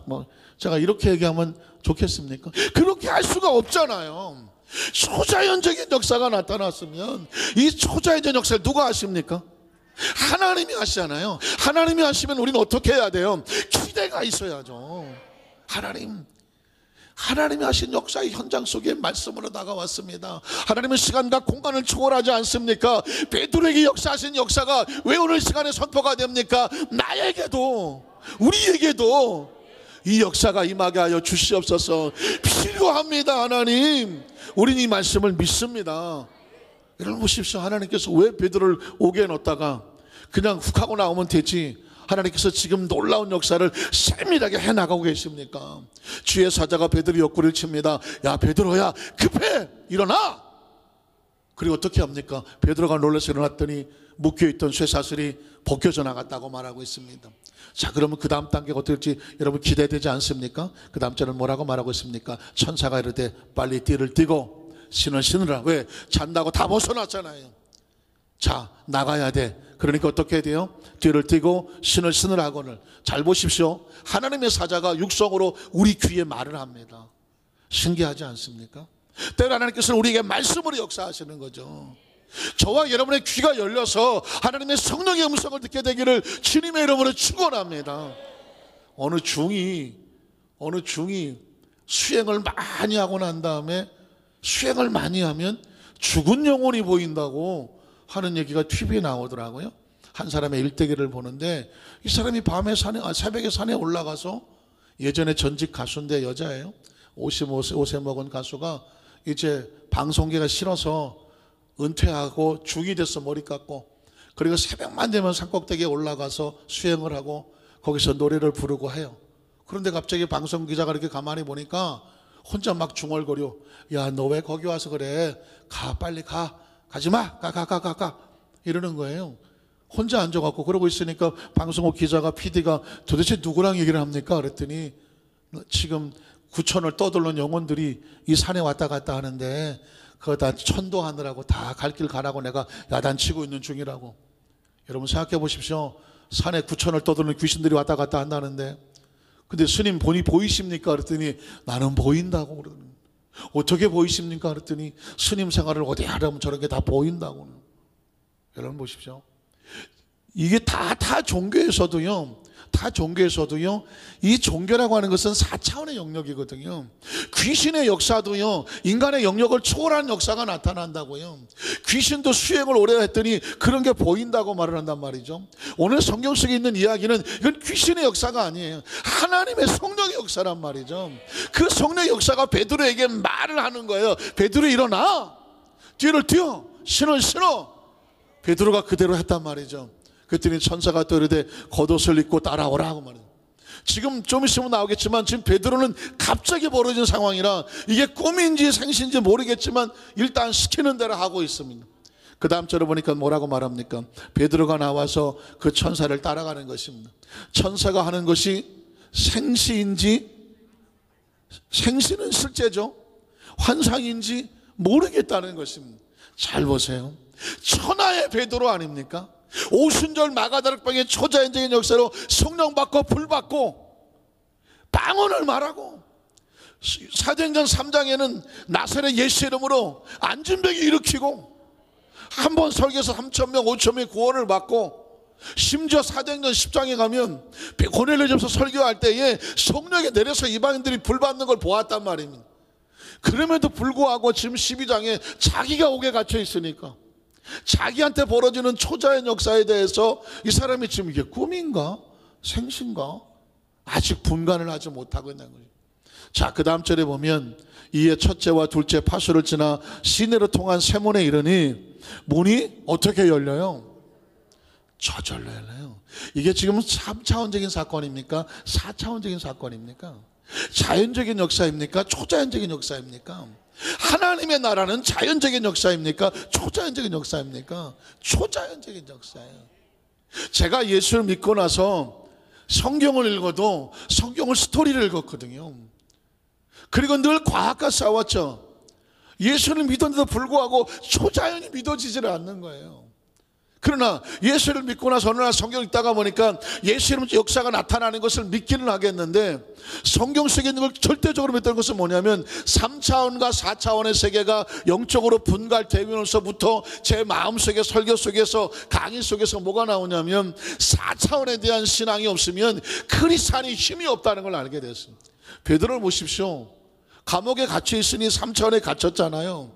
제가 이렇게 얘기하면 좋겠습니까? 그렇게 할 수가 없잖아요. 초자연적인 역사가 나타났으면 이 초자연적 역사를 누가 하십니까? 하나님이 하시잖아요. 하나님이 하시면 우리는 어떻게 해야 돼요? 기대가 있어야죠. 하나님이 하신 역사의 현장 속에 말씀으로 다가왔습니다. 하나님은 시간과 공간을 초월하지 않습니까? 베드로에게 역사하신 역사가 왜 오늘 시간에 선포가 됩니까? 나에게도, 우리에게도 이 역사가 임하게 하여 주시옵소서. 필요합니다. 하나님, 우리는 이 말씀을 믿습니다. 여러분 보십시오. 하나님께서 왜 베드로를 오게 해놓다가 그냥 훅 하고 나오면 되지, 하나님께서 지금 놀라운 역사를 세밀하게 해나가고 계십니까? 주의 사자가 베드로 옆구리를 칩니다. 야 베드로야, 급해, 일어나. 그리고 어떻게 합니까? 베드로가 놀라서 일어났더니 묶여있던 쇠사슬이 벗겨져 나갔다고 말하고 있습니다. 자, 그러면 그 다음 단계가 어떻게 될지 여러분 기대되지 않습니까? 그 다음 절은 뭐라고 말하고 있습니까? 천사가 이르되 빨리 띠를 띠고 신을 신으라. 왜? 잔다고 다 벗어났잖아요. 자, 나가야 돼. 그러니까 어떻게 해야 돼요? 뒤를 띠고 신을 신으라고는. 잘 보십시오. 하나님의 사자가 육성으로 우리 귀에 말을 합니다. 신기하지 않습니까? 때로 하나님께서는 우리에게 말씀으로 역사하시는 거죠. 저와 여러분의 귀가 열려서 하나님의 성령의 음성을 듣게 되기를 주님의 이름으로 축원합니다. 어느 중이 수행을 많이 하고 난 다음에 수행을 많이 하면 죽은 영혼이 보인다고 하는 얘기가 TV에 나오더라고요. 한 사람의 일대기를 보는데 이 사람이 밤에 새벽에 산에 올라가서, 예전에 전직 가수인데 여자예요. 55세 먹은 가수가 이제 방송계가 싫어서 은퇴하고 중이 돼서 머리 깎고, 그리고 새벽만 되면 산꼭대기에 올라가서 수행을 하고 거기서 노래를 부르고 해요. 그런데 갑자기 방송 기자가 이렇게 가만히 보니까 혼자 막 중얼거려. 야, 너 왜 거기 와서 그래? 가, 빨리 가. 가지마. 가. 이러는 거예요. 혼자 앉아갖고 그러고 있으니까 방송국 기자가, PD가 도대체 누구랑 얘기를 합니까? 그랬더니 지금 구천을 떠돌는 영혼들이 이 산에 왔다 갔다 하는데 그거 다 천도하느라고 다 갈 길 가라고 내가 야단치고 있는 중이라고. 여러분 생각해 보십시오. 산에 구천을 떠도는 귀신들이 왔다 갔다 한다는데, 근데 스님 본이 보이십니까? 그랬더니 나는 보인다고 그러더니. 어떻게 보이십니까? 그랬더니 스님 생활을 어디 하려면 저렇게 다 보인다고. 여러분 보십시오. 이게 다 종교에서도요, 이 종교라고 하는 것은 4차원의 영역이거든요. 귀신의 역사도요, 인간의 영역을 초월한 역사가 나타난다고요. 귀신도 수행을 오래 했더니 그런 게 보인다고 말을 한단 말이죠. 오늘 성경 속에 있는 이야기는 이건 귀신의 역사가 아니에요. 하나님의 성령의 역사란 말이죠. 그 성령의 역사가 베드로에게 말을 하는 거예요. 베드로 일어나, 뒤를 띄어, 신을 신어. 베드로가 그대로 했단 말이죠. 그랬더니 천사가 또 이르되 겉옷을 입고 따라오라 하고 말이에요. 지금 좀 있으면 나오겠지만 지금 베드로는 갑자기 벌어진 상황이라 이게 꿈인지 생신지 모르겠지만 일단 시키는 대로 하고 있습니다. 그 다음 절에 보니까 뭐라고 말합니까? 베드로가 나와서 그 천사를 따라가는 것입니다. 천사가 하는 것이 생시인지, 생시는 실제죠, 환상인지 모르겠다는 것입니다. 잘 보세요. 천하의 베드로 아닙니까? 오순절 마가다락방의 초자연적인 역사로 성령 받고 불 받고 방언을 말하고, 사도행전 3장에는 나사렛 예수 이름으로 안진병이 일으키고, 한 번 설교에서 3,000명 5,000명의 구원을 받고, 심지어 사도행전 10장에 가면 고넬료 집에서 설교할 때에 성령이 내려서 이방인들이 불 받는 걸 보았단 말입니다. 그럼에도 불구하고 지금 12장에 자기가 옥에 갇혀 있으니까 자기한테 벌어지는 초자연 역사에 대해서 이 사람이 지금 이게 꿈인가 생신가 아직 분간을 하지 못하고 있는 거죠. 자, 그 다음 절에 보면 이에 첫째와 둘째 파수를 지나 시내로 통한 세문에 이르니 문이 어떻게 열려요? 저절로 열려요. 이게 지금 3차원적인 사건입니까? 4차원적인 사건입니까? 자연적인 역사입니까? 초자연적인 역사입니까? 하나님의 나라는 자연적인 역사입니까? 초자연적인 역사입니까? 초자연적인 역사예요. 제가 예수를 믿고 나서 성경을 읽어도 성경을 스토리를 읽었거든요. 그리고 늘 과학과 싸웠죠. 예수를 믿었는데도 불구하고 초자연이 믿어지질 않는 거예요. 그러나 예수를 믿고 나서 어느 날 성경을 읽다가 보니까 예수 이름 역사가 나타나는 것을 믿기는 하겠는데, 성경 속에 있는 걸 절대적으로 믿던 것은 뭐냐면 3차원과 4차원의 세계가 영적으로 분갈되면서부터 제 마음속에 설교 속에서 강의 속에서 뭐가 나오냐면 4차원에 대한 신앙이 없으면 크리스찬이 힘이 없다는 걸 알게 됐습니다. 베드로를 보십시오. 감옥에 갇혀 있으니 3차원에 갇혔잖아요.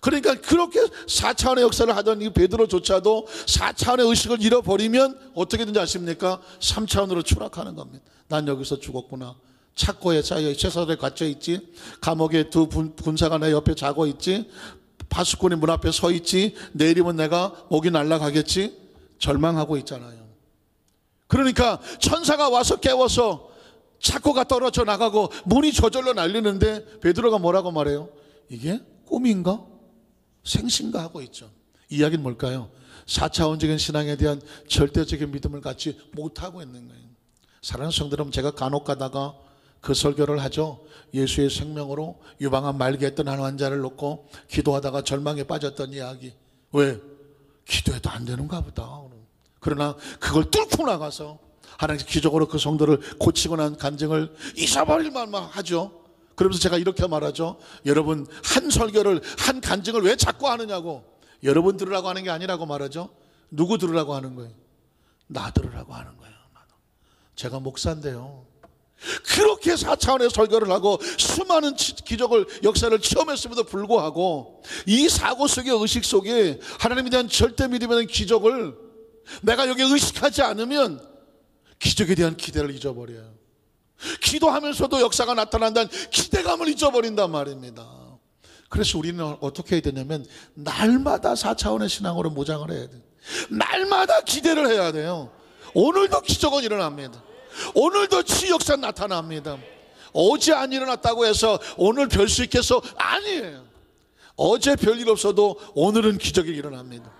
그러니까 그렇게 4차원의 역사를 하던 이 베드로조차도 4차원의 의식을 잃어버리면 어떻게 된지 아십니까? 3차원으로 추락하는 겁니다. 난 여기서 죽었구나. 착고에 쌓여 쇠사슬에 갇혀 있지. 감옥에 두 군사가 내 옆에 자고 있지. 파수꾼이 문 앞에 서 있지. 내일이면 내가 목이 날아가겠지. 절망하고 있잖아요. 그러니까 천사가 와서 깨워서 착고가 떨어져 나가고 문이 저절로 날리는데 베드로가 뭐라고 말해요? 이게 꿈인가? 생신가? 하고 있죠. 이야기는 뭘까요? 4차원적인 신앙에 대한 절대적인 믿음을 갖지 못하고 있는 거예요. 사랑하는 성도 여러분, 제가 간혹 가다가 그 설교를 하죠. 예수의 생명으로 유방암 말기했던 한 환자를 놓고 기도하다가 절망에 빠졌던 이야기. 왜? 기도해도 안 되는가 보다. 그러나 그걸 뚫고 나가서 하나님께서 기적으로 그 성도를 고치고 난 간증을 잊어버릴 만만 하죠. 그러면서 제가 이렇게 말하죠. 여러분, 한 설교를, 한 간증을 왜 자꾸 하느냐고. 여러분 들으라고 하는 게 아니라고 말하죠. 누구 들으라고 하는 거예요? 나 들으라고 하는 거예요. 제가 목사인데요, 그렇게 4차원의 설교를 하고 수많은 기적을, 역사를 체험했음에도 불구하고 이 사고 속의 의식 속에 하나님에 대한 절대 믿음에 대한 기적을 내가 여기 의식하지 않으면 기적에 대한 기대를 잊어버려요. 기도하면서도 역사가 나타난다는 기대감을 잊어버린단 말입니다. 그래서 우리는 어떻게 해야 되냐면 날마다 4차원의 신앙으로 무장을 해야 돼요. 날마다 기대를 해야 돼요. 오늘도 기적은 일어납니다. 오늘도 치유역사 나타납니다. 어제 안 일어났다고 해서 오늘 별 수 있겠어? 아니에요. 어제 별일 없어도 오늘은 기적이 일어납니다.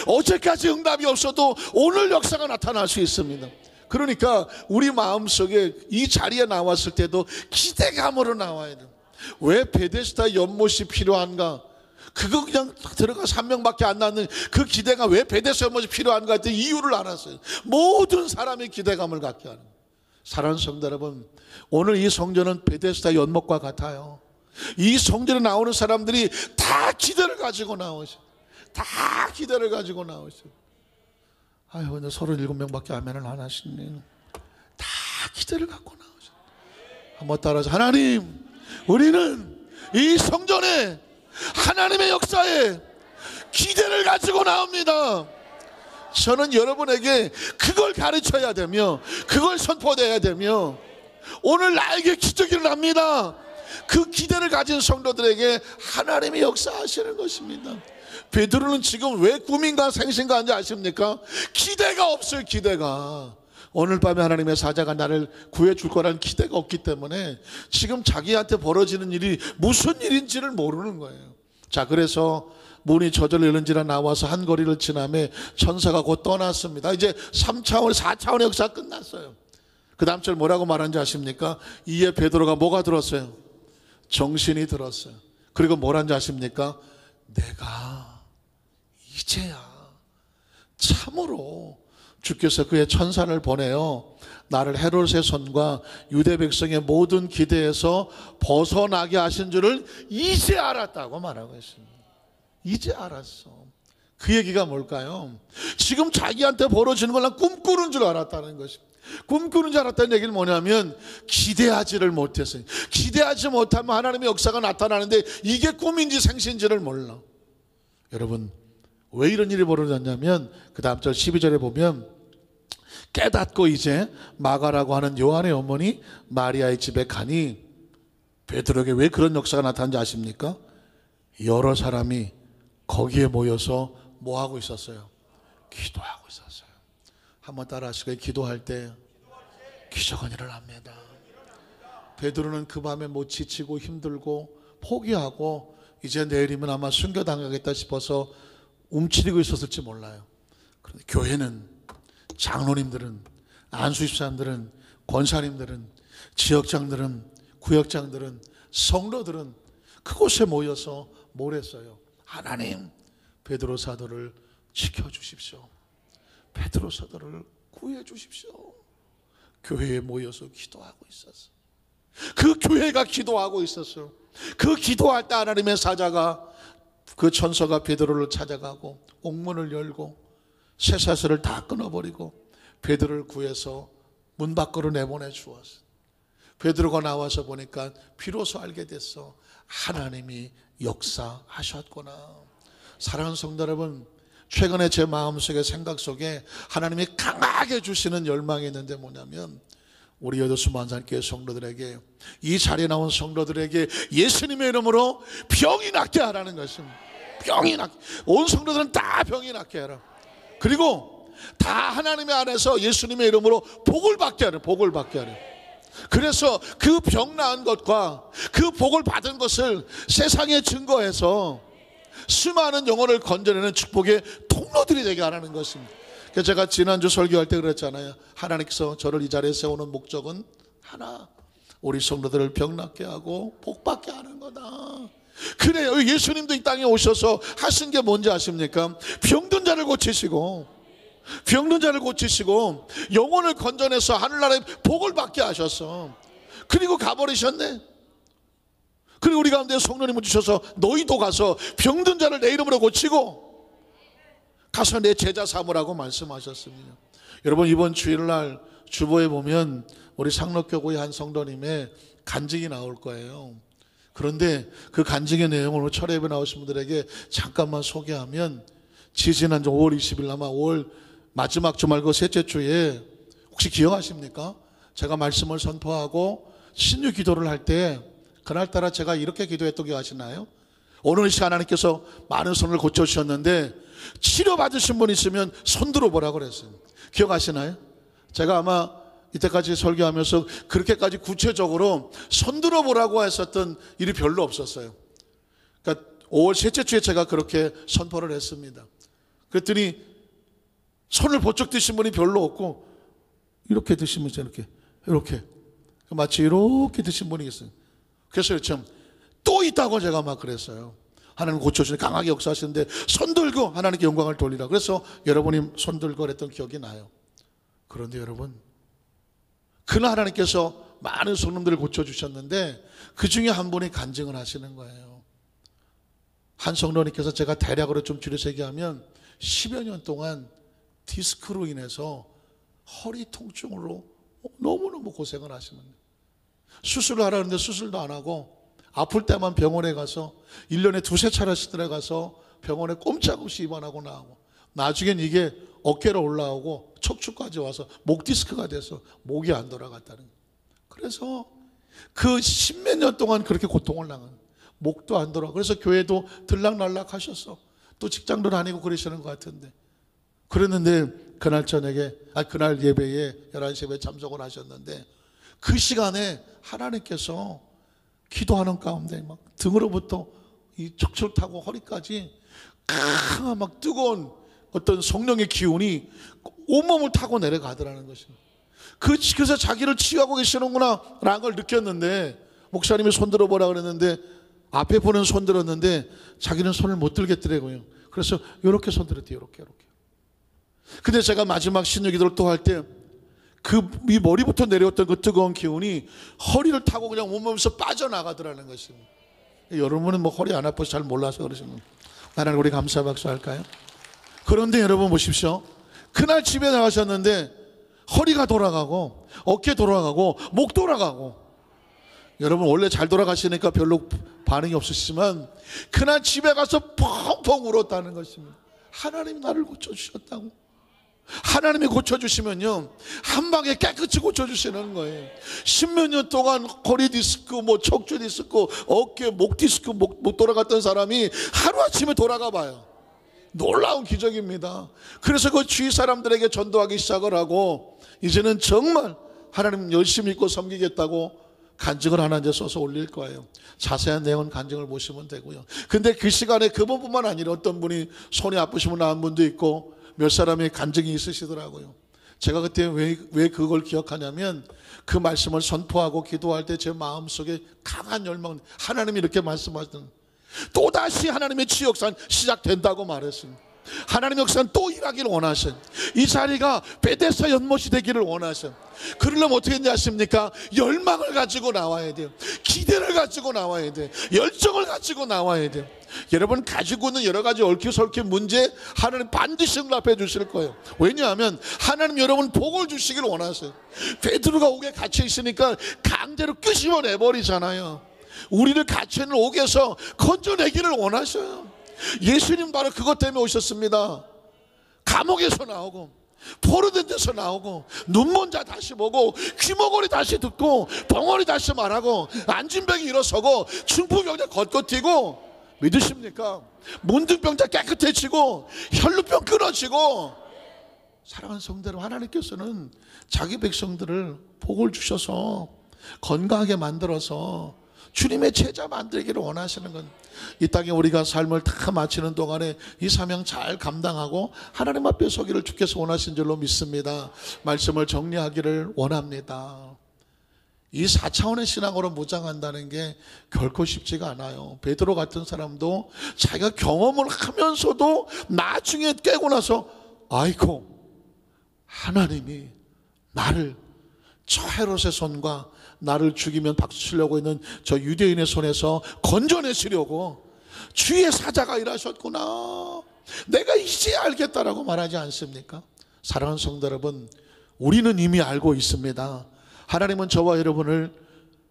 어제까지 응답이 없어도 오늘 역사가 나타날 수 있습니다. 그러니까 우리 마음속에 이 자리에 나왔을 때도 기대감으로 나와야 돼요. 왜 베데스다 연못이 필요한가? 그거 그냥 들어가서 한 명밖에 안 낳는 그 기대가 왜 베데스다 연못이 필요한가 했더니 이유를 알았어요. 모든 사람이 기대감을 갖게 하는 거예요. 사랑하는 성도 여러분, 오늘 이 성전은 베데스다 연못과 같아요. 이 성전에 나오는 사람들이 다 기대를 가지고 나오셔. 다 기대를 가지고 나오셔. 아유, 근데 37명밖에 아멘을 안 하시네. 다 기대를 갖고 나오셔. 한번 따라서, 하나님, 우리는 이 성전에 하나님의 역사에 기대를 가지고 나옵니다. 저는 여러분에게 그걸 가르쳐야 되며 그걸 선포해야 되며 오늘 나에게 기적이 일어납니다. 그 기대를 가진 성도들에게 하나님이 역사하시는 것입니다. 베드로는 지금 왜 꿈인가 생신가 한지 아십니까? 기대가 없어요. 기대가. 오늘 밤에 하나님의 사자가 나를 구해줄 거라는 기대가 없기 때문에 지금 자기한테 벌어지는 일이 무슨 일인지를 모르는 거예요. 자, 그래서 문이 저절로 열린지라 나와서 한 거리를 지나며 천사가 곧 떠났습니다. 이제 3차원, 4차원의 역사가 끝났어요. 그 다음 절 뭐라고 말하는지 아십니까? 이에 베드로가 뭐가 들었어요? 정신이 들었어요. 그리고 뭐라는지 아십니까? 내가 이제야 참으로 주께서 그의 천사를 보내어 나를 헤롯의 손과 유대 백성의 모든 기대에서 벗어나게 하신 줄을 이제 알았다고 말하고 있습니다. 이제 알았어. 그 얘기가 뭘까요? 지금 자기한테 벌어지는 걸 난 꿈꾸는 줄 알았다는 것입니다. 꿈꾸는 줄 알았다는 얘기는 뭐냐면 기대하지를 못했어요. 기대하지 못하면 하나님의 역사가 나타나는데 이게 꿈인지 생신지를 몰라. 여러분, 왜 이런 일이 벌어졌냐면 그 다음 절 12절에 보면 깨닫고 이제 마가라고 하는 요한의 어머니 마리아의 집에 가니, 베드로에게 왜 그런 역사가 나타난지 아십니까? 여러 사람이 거기에 모여서 뭐 하고 있었어요? 기도하고 있었어요. 한번 따라 하시고요. 기도할 때 기적은 일어납니다. 베드로는 그 밤에 못 지치고 힘들고 포기하고 이제 내일이면 아마 순교당하겠다 싶어서 움츠리고 있었을지 몰라요. 그런데 교회는, 장로님들은, 안수집사님들은, 권사님들은, 지역장들은, 구역장들은, 성도들은 그곳에 모여서 뭘 했어요? 하나님, 베드로 사도를 지켜주십시오. 베드로 사도를 구해주십시오. 교회에 모여서 기도하고 있었어요. 그 교회가 기도하고 있었어요. 그 기도할 때 하나님의 사자가, 그 천사가 베드로를 찾아가고 옥문을 열고 쇠사슬을 다 끊어버리고 베드로를 구해서 문 밖으로 내보내 주었어요. 베드로가 나와서 보니까 비로소 알게 됐어. 하나님이 역사하셨구나. 사랑하는 성도 여러분, 최근에 제 마음속에 생각 속에 하나님이 강하게 주시는 열망이 있는데 뭐냐면, 우리 여도수 만산교회 성도들에게, 이 자리에 나온 성도들에게 예수님의 이름으로 병이 낫게 하라는 것입니다. 병이 낫게, 온 성도들은 다 병이 낫게 하라. 그리고 다 하나님의 안에서 예수님의 이름으로 복을 받게 하라. 복을 받게 하라. 그래서 그 병 나은 것과 그 복을 받은 것을 세상에 증거해서 수많은 영혼을 건져내는 축복의 통로들이 되게 하라는 것입니다. 그래서 제가 지난주 설교할 때 그랬잖아요. 하나님께서 저를 이 자리에 세우는 목적은 하나, 우리 성도들을 병 낫게 하고 복 받게 하는 거다. 그래요. 예수님도 이 땅에 오셔서 하신 게 뭔지 아십니까? 병든 자를 고치시고, 병든 자를 고치시고 영혼을 건져내서 하늘나라의 복을 받게 하셨어. 그리고 가버리셨네. 그리고 우리 가운데 성령님을 주셔서 너희도 가서 병든 자를 내 이름으로 고치고 가서 내 제자 삼으라고 말씀하셨습니다. 여러분, 이번 주일날 주보에 보면 우리 상록교구의 한 성도님의 간증이 나올 거예요. 그런데 그 간증의 내용을 오늘 철회 예배 나오신 분들에게 잠깐만 소개하면, 지지난주 5월 20일 아마 5월 마지막 주 말고 셋째 주에 혹시 기억하십니까? 제가 말씀을 선포하고 신유 기도를 할 때 그날따라 제가 이렇게 기도했던 게 아시나요? 오늘 이 시간 하나님께서 많은 손을 고쳐주셨는데 치료받으신 분 있으면 손 들어보라고 그랬어요. 기억하시나요? 제가 아마 이때까지 설교하면서 그렇게까지 구체적으로 손 들어보라고 했었던 일이 별로 없었어요. 그러니까 5월 셋째 주에 제가 그렇게 선포를 했습니다. 그랬더니 손을 번쩍 드신 분이 별로 없고, 이렇게 드시면서 이렇게 마치 이렇게 드신 분이 있어요. 그래서 참 또 있다고 제가 막 그랬어요. 하나님 고쳐주시는 강하게 역사하시는데 손 들고 하나님께 영광을 돌리라. 그래서 여러분이 손 들고 그랬던 기억이 나요. 그런데 여러분, 그날 하나님께서 많은 성도들을 고쳐주셨는데 그 중에 한 분이 간증을 하시는 거예요. 한 성도님께서, 제가 대략으로 좀 줄여서 얘기하면 10여 년 동안 디스크로 인해서 허리 통증으로 너무너무 고생을 하시는 거예요. 수술을 하라는데 수술도 안 하고 아플 때만 병원에 가서 1년에 두세 차례씩 들어가서 병원에 꼼짝없이 입원하고 나오고, 나중엔 이게 어깨로 올라오고 척추까지 와서 목 디스크가 돼서 목이 안 돌아갔다는 거예요. 그래서 그 10몇 년 동안 그렇게 고통을 당한, 목도 안 돌아. 그래서 교회도 들락날락 하셨어. 또 직장도 다니고 그러시는 것 같은데, 그랬는데 그날 저녁에, 그날 예배에 11시 예배에 참석을 하셨는데 그 시간에 하나님께서 기도하는 가운데 막 등으로부터 이 척추를 타고 허리까지 강한 막 뜨거운 어떤 성령의 기운이 온몸을 타고 내려가더라는 것입니다. 그래서 자기를 치유하고 계시는구나 라는 걸 느꼈는데, 목사님이 손 들어보라 그랬는데 앞에 분은 손 들었는데 자기는 손을 못 들겠더라고요. 그래서 이렇게 손 들었대요. 이렇게. 근데 제가 마지막 신유 기도를 또 할 때 이 머리부터 내려왔던 그 뜨거운 기운이 허리를 타고 그냥 온몸에서 빠져나가더라는 것입니다. 여러분은 뭐 허리 안 아파서 잘 몰라서 그러시는 거예요. 하나님, 우리 감사 박수 할까요? 그런데 여러분 보십시오. 그날 집에 나가셨는데 허리가 돌아가고 어깨 돌아가고 목 돌아가고, 여러분 원래 잘 돌아가시니까 별로 반응이 없으시지만 그날 집에 가서 펑펑 울었다는 것입니다. 하나님이 나를 고쳐주셨다고. 하나님이 고쳐주시면요 한 방에 깨끗이 고쳐주시는 거예요. 10몇 년 동안 허리 디스크, 뭐 척추 디스크, 어깨, 목 디스크, 못 돌아갔던 사람이 하루아침에 돌아가 봐요. 놀라운 기적입니다. 그래서 그 주위 사람들에게 전도하기 시작을 하고, 이제는 정말 하나님 열심히 믿고 섬기겠다고 간증을 하나 이제 써서 올릴 거예요. 자세한 내용은 간증을 보시면 되고요. 근데 그 시간에 그분뿐만 아니라 어떤 분이 손이 아프시면 나은 분도 있고 몇 사람의 간증이 있으시더라고요. 제가 그때 왜 그걸 기억하냐면, 그 말씀을 선포하고 기도할 때 제 마음속에 강한 열망, 하나님이 이렇게 말씀하시는, 또다시 하나님의 치유 역사는 시작된다고 말했습니다. 하나님 역사는 또 일하기를 원하셔. 이 자리가 베데스다 연못이 되기를 원하셔. 그러려면 어떻게 했냐 하십니까? 열망을 가지고 나와야 돼요. 기대를 가지고 나와야 돼요. 열정을 가지고 나와야 돼요. 여러분 가지고 있는 여러 가지 얽혀설킨 문제 하나님 반드시 응답해 주실 거예요. 왜냐하면 하나님 여러분 복을 주시길 원하세요. 베드로가 옥에 갇혀 있으니까 강제로 끄집어내버리잖아요. 우리를 갇혀있는 옥에서 건져내기를 원하셔요. 예수님 바로 그것 때문에 오셨습니다. 감옥에서 나오고 포로된 데서 나오고 눈먼 자 다시 보고 귀머거리 다시 듣고 벙어리 다시 말하고 앉은 병이 일어서고 중풍병자 걷고 뛰고, 믿으십니까? 문둥병자 깨끗해지고 혈루병 끊어지고. 사랑하는 성도들, 하나님께서는 자기 백성들을 복을 주셔서 건강하게 만들어서 주님의 제자 만들기를 원하시는 건, 이 땅에 우리가 삶을 다 마치는 동안에 이 사명 잘 감당하고 하나님 앞에 서기를 주께서 원하신 줄로 믿습니다. 말씀을 정리하기를 원합니다. 이 4차원의 신앙으로 무장한다는 게 결코 쉽지가 않아요. 베드로 같은 사람도 자기가 경험을 하면서도 나중에 깨고 나서, 아이고, 하나님이 나를 저 헤롯의 손과 나를 죽이면 박수 치려고 있는 저 유대인의 손에서 건져내시려고 주의 사자가 일하셨구나, 내가 이제 알겠다라고 말하지 않습니까? 사랑하는 성도 여러분, 우리는 이미 알고 있습니다. 하나님은 저와 여러분을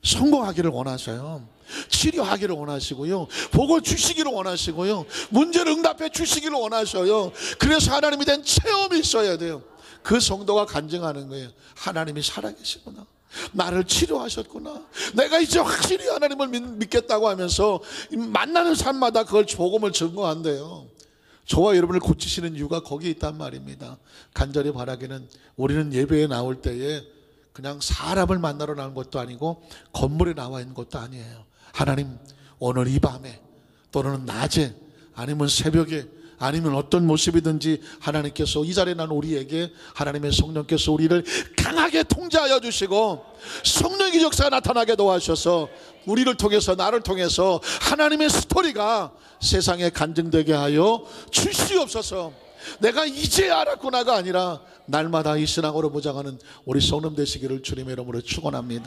성공하기를 원하셔요. 치료하기를 원하시고요, 복을 주시기를 원하시고요, 문제를 응답해 주시기를 원하셔요. 그래서 하나님이 된 체험이 있어야 돼요. 그 성도가 간증하는 거예요. 하나님이 살아계시구나, 나를 치료하셨구나, 내가 이제 확실히 하나님을 믿겠다고 하면서 만나는 삶마다 그걸 복음을 증거한대요. 저와 여러분을 고치시는 이유가 거기에 있단 말입니다. 간절히 바라기는, 우리는 예배에 나올 때에 그냥 사람을 만나러 나온 것도 아니고 건물에 나와 있는 것도 아니에요. 하나님, 오늘 이 밤에 또는 낮에 아니면 새벽에 아니면 어떤 모습이든지 하나님께서 이 자리에 난 우리에게 하나님의 성령께서 우리를 강하게 통제하여 주시고 성령의 역사가 나타나게 도와주셔서 우리를 통해서, 나를 통해서 하나님의 스토리가 세상에 간증되게 하여 주시옵소서. 내가 이제 알았구나가 아니라 날마다 이 신앙으로 무장하는 우리 성령 되시기를 주님의 이름으로 축원합니다.